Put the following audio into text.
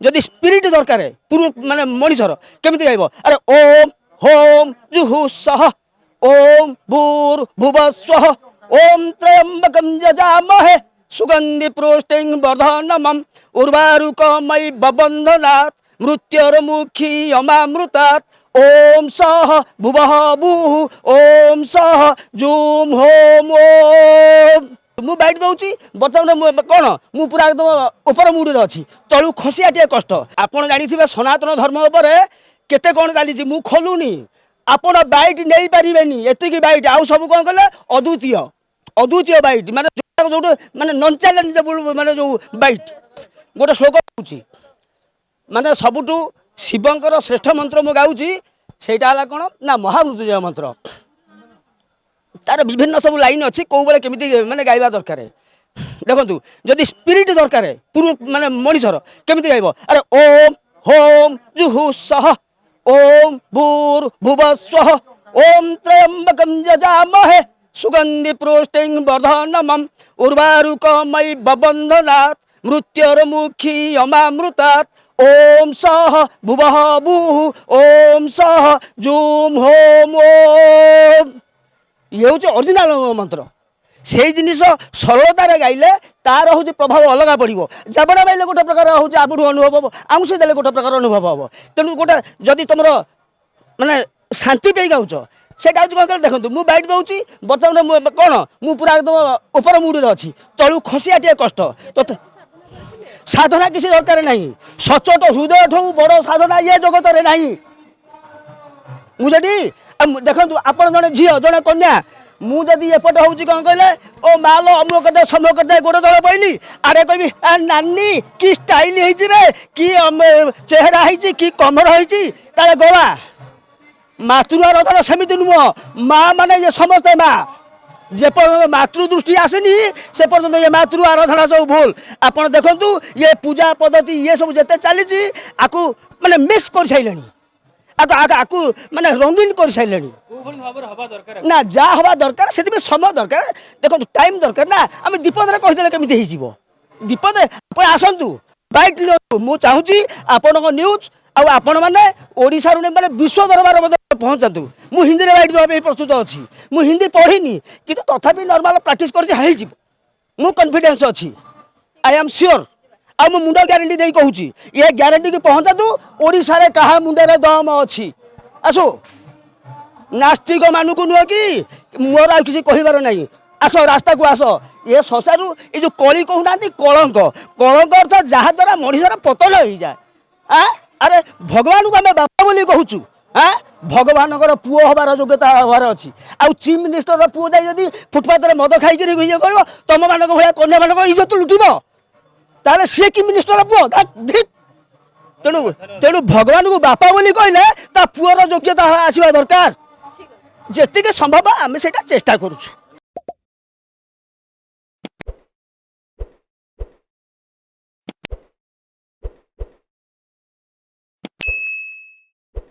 যদি স্পিরিট দরকার মানে মଣିষর কেমিতি গাইব আরে ওম হোম জুহু সহ ওম ভূর ভুবস্বঃ ওম ত্রয়ম্বকম যজামহে সুগন্ধি পুষ্টিং বর্ধনমম উর্বারুকময়ী ববন্ধনাৎ মৃত্যুর্মুখী অমামৃতাৎ ওম সহ ভুবঃ ভূঃ ওম সহ জুম হোম ওম ମୁଁ ବାଇଟ୍ ଦେଉଛି ବର୍ତ୍ତମାନ କ'ଣ ମୁଁ ପୁରା ଏକଦମ ଉପର ମୁଣ୍ଡରେ ଅଛି ତଳୁ ଖସିବା ଟିକେ କଷ୍ଟ ଆପଣ ଜାଣିଥିବେ ସନାତନ ଧର୍ମ ଉପରେ କେତେ କ'ଣ ଚାଲିଛି ମୁଁ ଖୋଲୁନି ଆପଣ ବାଇଟ୍ ନେଇପାରିବେନି ଏତିକି ବାଇଟ୍ ଆଉ ସବୁ କ'ଣ କଲେ ଅଦ୍ୱିତୀୟ ବାଇଟ୍ ମାନେ ଯୋଉଟା ମାନେ ନନ୍ ଚ୍ୟାଲେଞ୍ଜେବୁଲ୍ ମାନେ ଯେଉଁ ବାଇଟ୍ ଗୋଟେ ଶ୍ଲୋକ ହେଉଛି ମାନେ ସବୁଠୁ ଶିବଙ୍କର ଶ୍ରେଷ୍ଠ ମନ୍ତ୍ର ମୁଁ ଗାଉଛି ସେଇଟା ହେଲା କ'ଣ ନା ମହାମୃତ୍ୟୁଞ୍ଜୟ ମନ୍ତ୍ର तार विभिन्न सब लाइन अच्छी कौ बेले केमिति माने गाइबा दरकार देखंतु जदि स्पिरिट दरकार माने मनिषर केमिति गाइबो अरे ओम होम जुहु सह ओम भूर भुवस्वः ओम त्रयंबकम यजामहे सुगंधि पुष्टिं वर्धनमम उर्वारुकमयी बबंधनात् मृत्युर्मुखी अमामृतात् ओम सह भुवः भूः ओम सह जूम होम ओम ये हूँ ओरिजिनाल मंत्र से जिनिस सरलतार गाइले तार हूँ प्रभाव अलग पड़ो जाबड़ा गाइले गोटे प्रकार हूँ आबू अनुभव हम आमुषे देले गोटे प्रकार अनुभव हम तेणु गोटे जदि तुम माने शांति पे गाँच से कौन देखो मुझे बैठ दूसरी बर्तमान कौन मु पूरा एकदम ऊपर मुड़े अच्छी तलू खसिया टे कष्ट तो साधना किसी दरकार नहीं सचोट हृदय ठू बड़ साधना ये जगत में नहीं मुझे देखो आप जड़े झी जड़े कन्या मुझे एपटे हूँ कौन कहले ओ माल अमुक करते समय करते गोड़ तले पहली आरे कहबी नानी कि स्टाइल रे कि चेहरा है कि कमर है गला मातृआराधना सेमती नुह माँ माने ये समस्ते माँ जे पर्यटन मातृदृष्टि आसेनी से पर्यटन ये मातृ आराधना सब भूल आपड़ देखु ये पूजा पद्धति ये सब जिते चली आपको माने मिस कर सारे आकु माने रंगीन कर सारे ना जा हवा दरकार से समय दरकार देखो टाइम दरकार ना आम दीपद कहीदे केमी दीपद आसतु बैठ मुझे चाहूँगी आपण न्यूज आपण मैंने ओडिशा माने विश्व दरबार पहुँचातु मु हिंदी में बैठ देवाई प्रस्तुत अच्छी मु हिंदी पढ़ीनी कि तथापि नॉर्मल प्रैक्टिस कर मु कॉन्फिडेंस अच्छी आई एम श्योर आ मु मुंडा ग्यारंटी दे कहूँ ये ग्यारंटी की पहुँचातु ओडिशा रे कहा मुंडे दम अच्छी आसो नास्तिक मानू को नुह कि मोर आ किसी कहबार नहीं आस रास्ता को आस ये संसार ये जो कली कहूना कलंक कलंक अर्थ जहाँ द्वारा मनुष्यर पतन हो जाए अरे भगवान को आम बापा बोली कहूँ भगवान पुओ हबार योग्यता हबार अच्छी आउ चीफ मिनिस्टर पुओ जाए फुटपाथ में मद खाई ये कर तुम मान भाया कन्या मान इज्जत लुटब ताले सी कि मिनिस्टर पुओ तेणु तेणु भगवान को बापा बोली कहले ता पुओर योग्यता आसवा दरकार जेतिके संभव आम से चेष्टा करूँ।